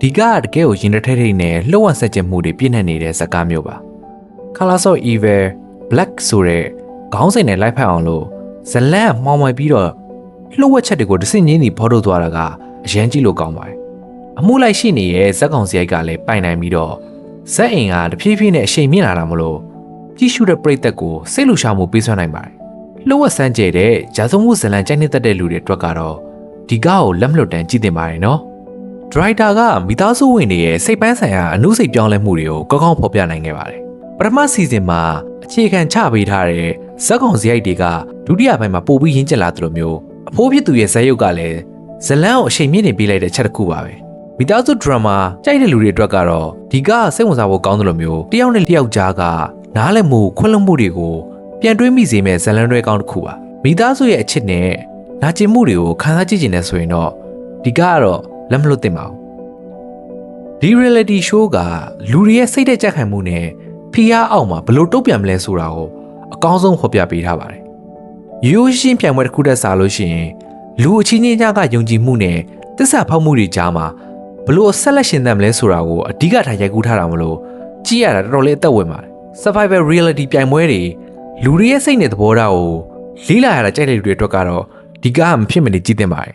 ဒီကတကယ်ကိုရင်တစ်ထက်ထိတ်နဲ့လှုပ်ဝက်ဆက်ကျမှုတွေပြည့်နှက်နေတဲ့ဇာတ်ကားမျိုးပါ Colors of Evil Black ဆိုတဲ့ခေါင်းစဉ်နဲ့လိုက်ဖက်အောင်လို့ဇလန်မှောင်မှိုင်ပြီးတော့လှုပ်ဝက်ချက်တွေကိုတဆင့်ချင်းစီဖော်ထုတ်သွားတာကအရန်ကြည့်လို့ကောင်းပါတယ်အမှုလိုက်ရှိနေတဲ့ဇက်ကောင်စရိုက်ကလည်းပိုင်နိုင်ပြီးတော့ဇက်အိမ်ကတဖြည်းဖြည်းနဲ့အရှိန်မြင့်လာတာမလို့ကြည့်ရှုတဲ့ပရိသတ်ကိုစိတ်လှုပ်ရှားမှုပေးစွမ်းနိုင်ပါတယ်လှုပ်ဝက်ဆန်းကျဲတဲ့ဂျာစုံမှုဇလန်ကြိုက်နေတတ်တဲ့လူတွေအတွက်ကတော့ဒီကားကိုလက်မလွတ်တမ်းကြည့်သင့်ပါတယ်နော်ဒရိုက်တာကမိသားစုဝင်တွေရဲ့စိတ်ပန်းဆိုင်ရာအမှုစိတ်ပြောင်းလဲမှုတွေကိုကောင်းကောင်းဖော်ပြနိုင်ခဲ့ပါတယ်ပထမစီဇန်မှာအခြေခံချပေးထားတဲ့ဇက်ကောင်စရိုက်တွေကဒုတိယပိုင်းမှာပိုပြီးရင်းကျက်လာသလိုမျိုးအဖိုးဖြစ်သူရဲ့ဇက်ရုပ်ကလည်းဇလန်ကိုအချိန်မြင့်နေပေးလိုက်တဲ့ချက်တစ်ခုပါပဲမိသားစုဒရမာကြိုက်တဲ့လူတွေအတွက်ကတော့ဒီကစိတ်ဝင်စားဖို့ကောင်းသလိုမျိုးတယောက်နဲ့တယောက်ကြားကနားလည်မှုခွင့်လွှတ်မှုတွေကိုပြန်တွေးမိစေမဲ့ဇလန်တွေကောင်းတစ်ခုပါမိသားစုရဲ့အချစ်နဲ့နာကျင်မှုတွေကိုခံစားကြည့်ကျင်နေဆိုရင်တော့ဒီကတော့လက်မလွတ်သင့်ပါဘူးဒီ reality show ကလူတွေရဲ့စိတ်သက်ကြက်ခံမှုနဲ့ဖိအားအောက်မှာဘယ်လိုတုံ့ပြန်မလဲဆိုတာကိုအကောင်းဆုံးဖော်ပြပေးထားပါတယ်ရိုးရှင်းပြန်ပွဲတစ်ခုတည်းစားလို့ရှိရင်လူအချင်းချင်းကြားကယုံကြည်မှုနဲ့သစ္စာဖောက်မှုတွေကြားမှာဘလို့ဆက်လက်ရှင်သန်မလဲဆိုတာကိုအဓိကထားရိုက်ကူးထားတာမလို့ကြည့်ရတာတော်တော်လေးအသက်ဝင်ပါတယ် Survival Reality ပြိုင်ပွဲတွေလူတွေရဲ့စိတ်နဲ့သဘောထားကိုလေးလာရတာကြိုက်တဲ့လူတွေအတွက်ကတော့ဒီကားမဖြစ်မနေကြည့်သင့်ပါတယ်